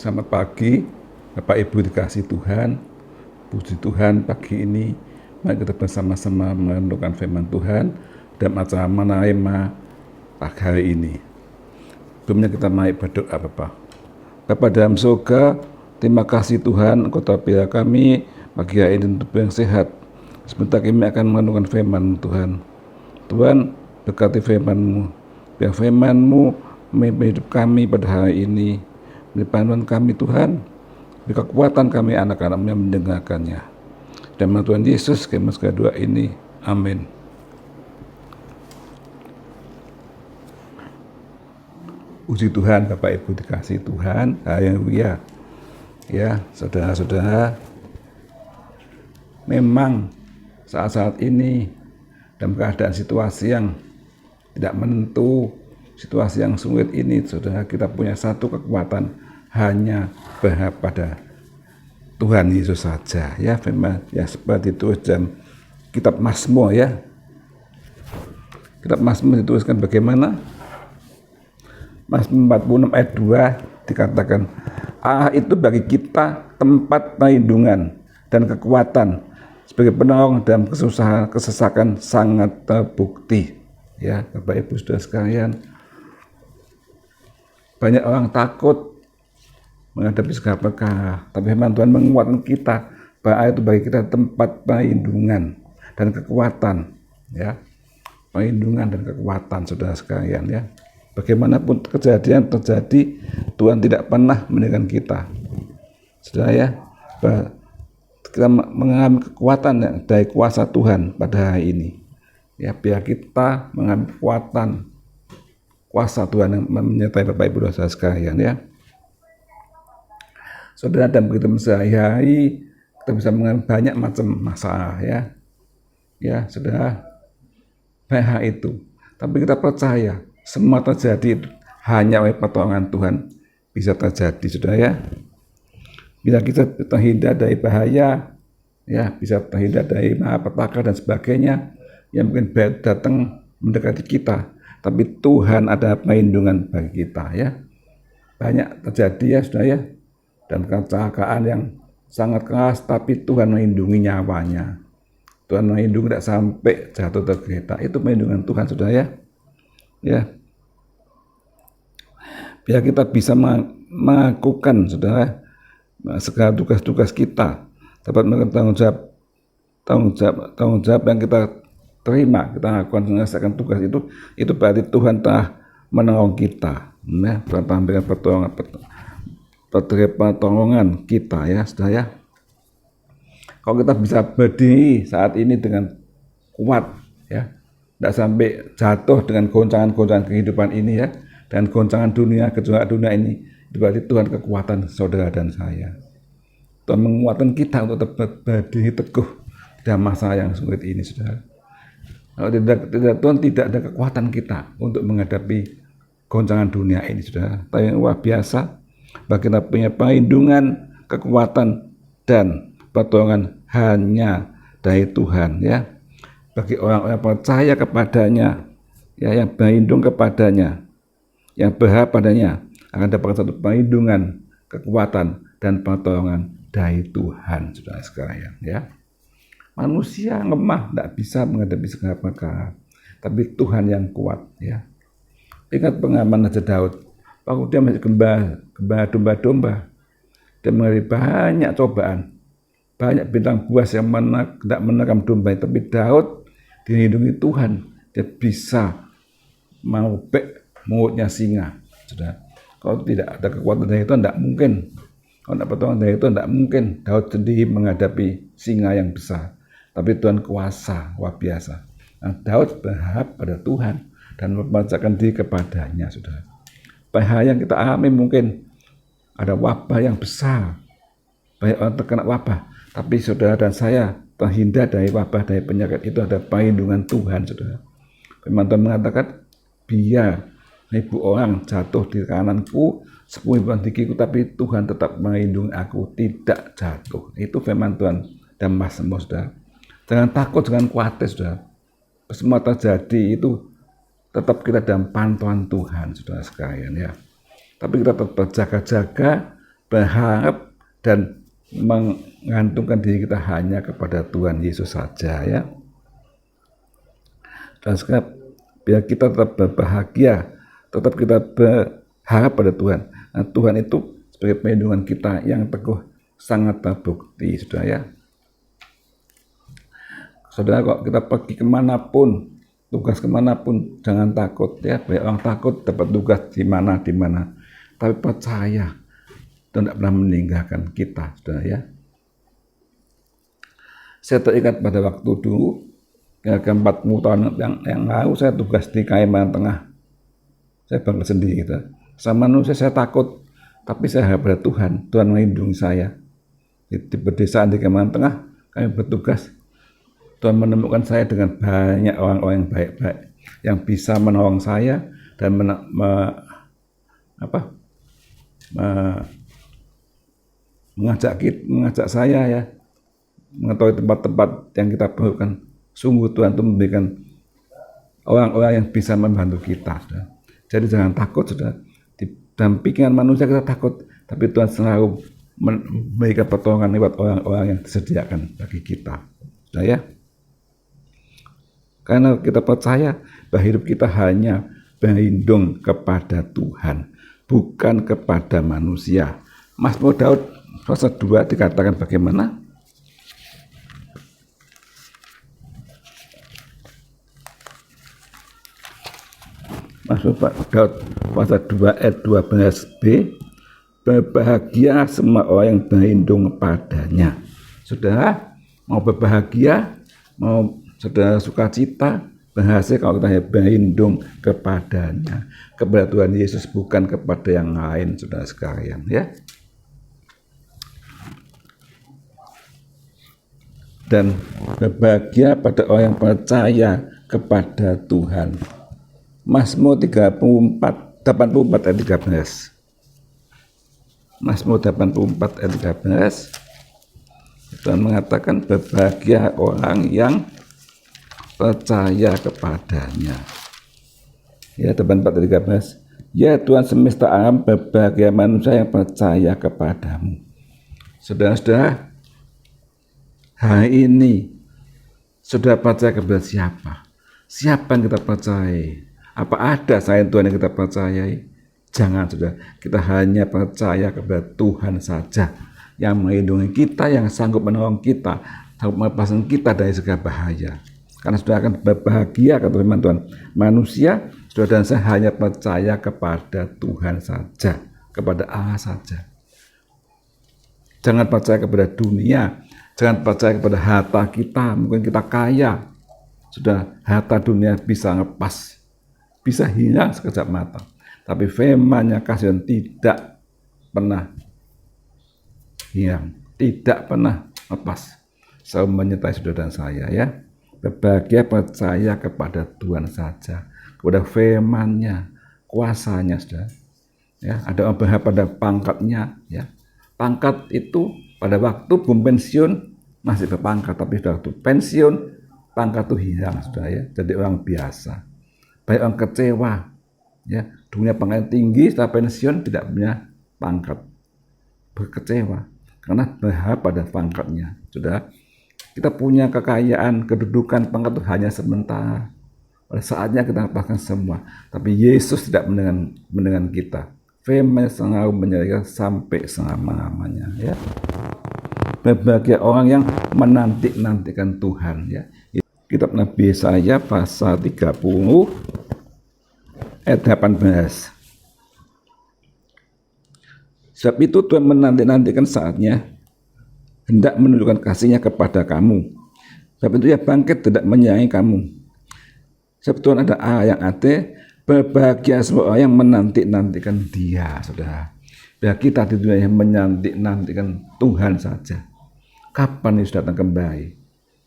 Selamat pagi, Bapak Ibu dikasih Tuhan. Puji Tuhan pagi ini, mari kita bersama-sama merenungkan firman Tuhan dan acara menerima pagi hari ini. Sebelumnya kita mari berdoa Bapak. Bapa dalam surga, terima kasih Tuhan, Engkau telah pilih kami pagi hari ini untuk yang sehat. Sebentar kami akan merenungkan firman Tuhan. Tuhan, berkati firman-Mu, biar firman-Mu memimpin hidup kami pada hari ini. Beri panduan kami Tuhan, beri kekuatan kami anak-anakmu yang mendengarkannya. Dan Tuhan Yesus kami segala doa ini. Amin. Puji Tuhan, Bapak Ibu dikasih Tuhan. Haleluya. Ya, saudara-saudara, memang saat-saat ini dalam keadaan situasi yang tidak menentu, situasi yang sulit ini, saudara, kita punya satu kekuatan, hanya berharap pada Tuhan Yesus saja. Ya, firman ya seperti itu dalam kitab Mazmur ya. Kitab Mazmur dituliskan bagaimana? Mazmur 46 ayat 2 dikatakan, Allah itu bagi kita tempat perlindungan dan kekuatan, sebagai penolong dalam kesusahan, kesesakan sangat terbukti. Ya, Bapak Ibu Saudara sekalian, banyak orang takut menghadapi segala perkara, tapi firman Tuhan menguatkan kita bahwa itu bagi kita tempat perlindungan dan kekuatan, ya, perlindungan dan kekuatan, saudara sekalian, ya. Bagaimanapun kejadian terjadi, Tuhan tidak pernah meninggalkan kita, saudara, ya. Kita mengalami kekuatan dari kuasa Tuhan pada hari ini, ya, biar kita mengalami kekuatan kuasa Tuhan yang menyertai Bapak Ibu saudara sekalian, ya. Saudara, dalam kehidupan sehari-hari kita bisa mengalami banyak macam masalah, ya. Ya, saudara, banyak hal itu. Tapi kita percaya semua terjadi hanya oleh pertolongan Tuhan bisa terjadi, saudara, ya. Bila kita terhindar dari bahaya, ya, bisa terhindar dari malapetaka dan sebagainya yang mungkin datang mendekati kita, tapi Tuhan ada perlindungan bagi kita, ya. Banyak terjadi, ya, saudara, ya, dan kecelakaan yang sangat keras, tapi Tuhan melindungi nyawanya. Tuhan melindungi tidak sampai jatuh tergeletak. Itu perlindungan Tuhan, saudara, ya. Ya, biar kita bisa melakukan, saudara, segala tugas-tugas kita, dapat tanggung jawab yang kita terima, kita lakukan menyelesaikan tugas itu berarti Tuhan telah menolong kita, ya, memberikan pertolongan kita, ya, saudara, ya. Kalau kita bisa berdiri saat ini dengan kuat, ya, tidak sampai jatuh dengan goncangan-goncangan kehidupan ini, ya, dan goncangan dunia, gejolak dunia ini, itu berarti Tuhan kekuatan saudara dan saya. Tuhan menguatkan kita untuk tetap berdiri teguh dalam masa yang sulit ini, saudara. Kalau tidak Tuhan tidak ada kekuatan kita untuk menghadapi goncangan dunia ini, saudara. Tapi yang luar biasa, bagi kita punya perlindungan, kekuatan, dan pertolongan hanya dari Tuhan, ya. Bagi orang-orang yang percaya kepadanya, ya, yang berlindung kepadanya, yang berharap padanya, akan dapat satu perlindungan, kekuatan, dan pertolongan dari Tuhan, saudara sekalian, ya. Manusia lemah, tidak bisa menghadapi segala perkara, tapi Tuhan yang kuat, ya. Ingat pengalaman Raja Daud, waktu dia masih gembala domba-domba, dia menghadapi banyak cobaan, banyak bintang buas yang tidak menerkam domba, tapi Daud dilindungi Tuhan, dia bisa merobek mulutnya singa, saudara. Kalau tidak ada kekuatan dari itu, tidak mungkin. Kalau tidak pertolongan dari itu, tidak mungkin Daud sendiri menghadapi singa yang besar. Tapi Tuhan kuasa, luar biasa. Nah, Daud berharap pada Tuhan dan mempercayakan diri kepadanya, saudara. Bahaya yang kita alami mungkin ada wabah yang besar, banyak orang terkena wabah, tapi saudara dan saya terhindar dari wabah, dari penyakit itu, ada perlindungan Tuhan, saudara. Firman Tuhan mengatakan, biar 1000 orang jatuh di kananku, 10.000 di kiriku, tapi Tuhan tetap melindungi aku, tidak jatuh. Itu firman Tuhan dan Mazmur, saudara. Jangan takut, jangan khawatir, saudara. Semua terjadi itu tetap kita dalam pantauan Tuhan, saudara sekalian, ya. Tapi kita tetap berjaga-jaga berharap dan menggantungkan diri kita hanya kepada Tuhan Yesus saja ya. Dan sekarang biar kita tetap berbahagia, tetap kita berharap pada Tuhan. Nah, Tuhan itu sebagai perlindungan kita yang teguh sangat terbukti, saudara ya. Saudara, kok kita pergi kemanapun, tugas kemanapun, jangan takut ya. Banyak orang takut dapat tugas di mana, tapi percaya dan tidak pernah meninggalkan kita, saudara ya. Saya teringat pada waktu dulu, kira-kira 40 tahun yang lalu, saya tugas di Kalimantan Tengah. Saya bangga sendiri gitu. Sama manusia saya takut, tapi saya harap pada Tuhan. Tuhan melindungi saya. Di pedesaan di Kalimantan Tengah, kami bertugas. Tuhan menemukan saya dengan banyak orang-orang yang baik-baik, yang bisa menolong saya dan mengajak saya ya, mengetahui tempat-tempat yang kita perlukan. Sungguh Tuhan itu memberikan orang-orang yang bisa membantu kita. Saudara. Jadi jangan takut, saudara. Di dalam pikiran manusia kita takut, tapi Tuhan selalu memberikan pertolongan lewat orang-orang yang disediakan bagi kita. Saudara ya. Karena kita percaya bahwa hidup kita hanya berlindung kepada Tuhan, bukan kepada manusia. Mazmur Daud pasal 2 dikatakan bagaimana? Mazmur Daud pasal 2 ayat 12b, berbahagia semua orang yang berlindung padanya. Saudara mau berbahagia, mau saudara sukacita, berhasil kalau kita berlindung kepadanya, kepada Tuhan Yesus, bukan kepada yang lain, saudara sekalian ya. Dan berbahagia pada orang yang percaya kepada Tuhan. Mazmur 84 ayat 13. Mazmur 84 ayat 13. Tuhan mengatakan berbahagia orang yang percaya kepadanya. Ya, 84 ayat 13. Ya Tuhan semesta alam, berbahagia manusia yang percaya kepadamu. Saudara-saudara, hari ini sudah percaya kepada siapa? Siapa yang kita percayai? Apa ada selain Tuhan yang kita percayai? Jangan, saudara. Kita hanya percaya kepada Tuhan saja yang melindungi kita, yang sanggup menolong kita, sanggup melepaskan kita dari segala bahaya. Karena sudah akan berbahagia kata firman Tuhan. Manusia, saudara dan saya hanya percaya kepada Tuhan saja, kepada Allah saja. Jangan percaya kepada dunia, jangan percaya kepada harta kita. Mungkin kita kaya, sudah harta dunia bisa ngepas, bisa hilang sekejap mata. Tapi firman-Nya kasih tidak pernah hilang, tidak pernah lepas, selalu menyertai saudara dan saya ya. Berbahagia percaya kepada Tuhan saja, kepada firman-Nya, kuasanya, saudara. Ya, ada orang berharap pada pangkatnya, ya. Pangkat itu pada waktu belum pensiun masih berpangkat, tapi sudah waktu pensiun pangkat itu hilang, saudara ya. Jadi orang biasa. Banyak orang kecewa, ya. Dunia pangkat tinggi setelah pensiun tidak punya pangkat, berkecewa karena berharap pada pangkatnya, saudara. Kita punya kekayaan, kedudukan, pangkat itu hanya sementara. Pada saatnya kita lepaskan semua. Tapi Yesus tidak mendengar kita. Firman selalu menyerahkan sampai selama-lamanya. Ya. Berbahagia orang yang menanti-nantikan Tuhan. Ya. Kitab Nabi Yesaya pasal 30 ayat 18. Sebab itu Tuhan menanti-nantikan saatnya, hendak menunjukkan kasih-Nya kepada kamu. Sebab itu Ia bangkit tidak menyayangi kamu. Sebab Tuhan ada Allah yang adil, berbahagia semua orang yang menanti-nantikan Dia, saudara. Biar kita di dunia yang menanti-nantikan Tuhan saja. Kapan Yesus datang kembali?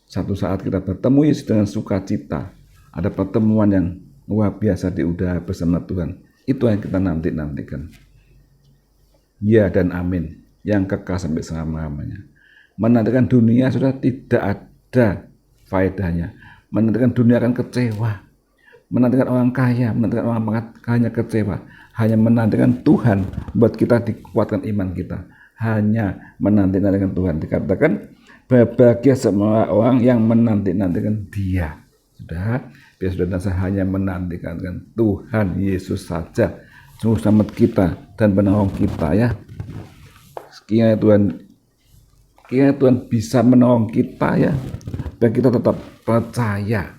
Satu saat kita bertemu Yesus dengan sukacita. Ada pertemuan yang luar biasa di udara bersama Tuhan. Itu yang kita nanti-nantikan. Ya dan amin. Yang kekal sampai selama-lamanya. Menantikan dunia sudah tidak ada faedahnya. Menantikan dunia akan kecewa. menantikan orang kaya, menantikan orang pangkat, hanya kecewa. Hanya menantikan Tuhan buat kita dikuatkan iman kita. Hanya menanti-nantikan Tuhan. Dikatakan berbahagia semua orang yang menanti-nantikan Dia. Sudah, biar sudah dan saya hanya menantikan Tuhan Yesus saja, Juru Selamat kita dan penolong kita ya. Kiranya Tuhan bisa menolong kita ya, biar kita tetap percaya,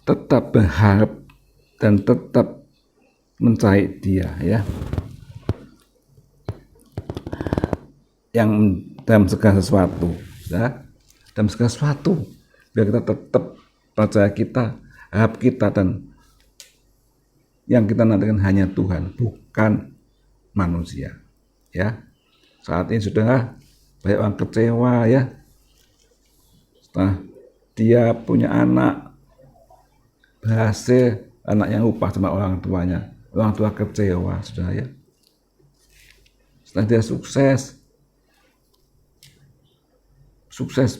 tetap berharap dan tetap mencari Dia ya, yang dalam segala sesuatu ya, dalam segala sesuatu biar kita tetap percaya kita, harap kita, dan yang kita nantikan hanya Tuhan, bukan manusia ya. Saat ini sudah banyak orang kecewa ya, setelah dia punya anak berhasil, anak yang lupa sama orang tuanya, orang tua kecewa sudah ya. Setelah dia sukses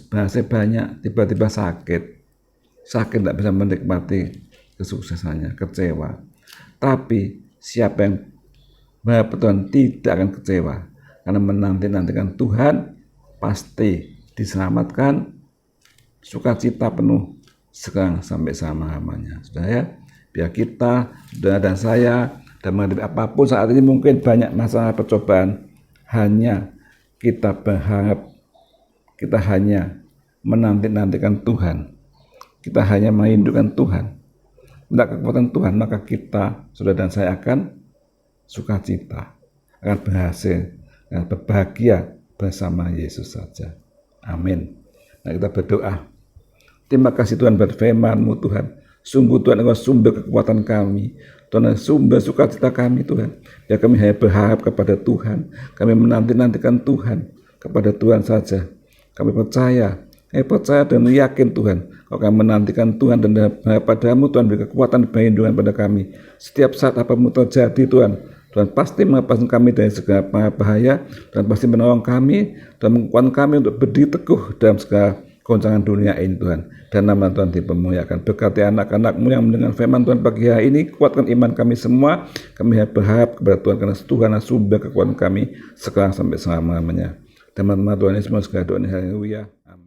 berhasil banyak, tiba-tiba sakit tidak bisa menikmati kesuksesannya, kecewa. Tapi siapa yang berharap Tuhan tidak akan kecewa, karena menanti-nantikan Tuhan pasti diselamatkan, sukacita penuh sekarang sampai selama-lamanya. Sudah ya, biar kita, saudara dan saya, dan menghadapi apapun saat ini, mungkin banyak masalah percobaan, hanya kita berharap, kita hanya menanti-nantikan Tuhan, kita hanya merindukan Tuhan, minta kekuatan Tuhan, maka kita, saudara dan saya, akan sukacita, akan berhasil, akan berbahagia bersama Yesus saja. Amin. Nah, kita berdoa. Terima kasih Tuhan buat firman-Mu Tuhan. Sungguh Tuhan, Engkau sumber kekuatan kami, Tuhan, sumber sukacita kami Tuhan. Ya, kami hanya berharap kepada Tuhan, kami menanti-nantikan Tuhan, kepada Tuhan saja. Kami percaya dan yakin Tuhan, kalau kami menantikan Tuhan dan padamu Tuhan, beri kekuatan dan perlindungan pada kami. Setiap saat apapun terjadi Tuhan, Tuhan pasti melepaskan kami dari segala bahaya, dan pasti menolong kami dan menguatkan kami untuk berdiri teguh dalam segala goncangan dunia ini Tuhan. Dan nama Tuhan dipermuliakan. Berkati anak-anak-Mu yang mendengar firman Tuhan pagi hari ini, kuatkan iman kami semua. Kami berharap kepada Tuhan, karena Tuhan adalah sumber kekuatan kami sekarang sampai selama-lamanya. Dan nama Tuhan Yesus segala doa, haleluya. Amin.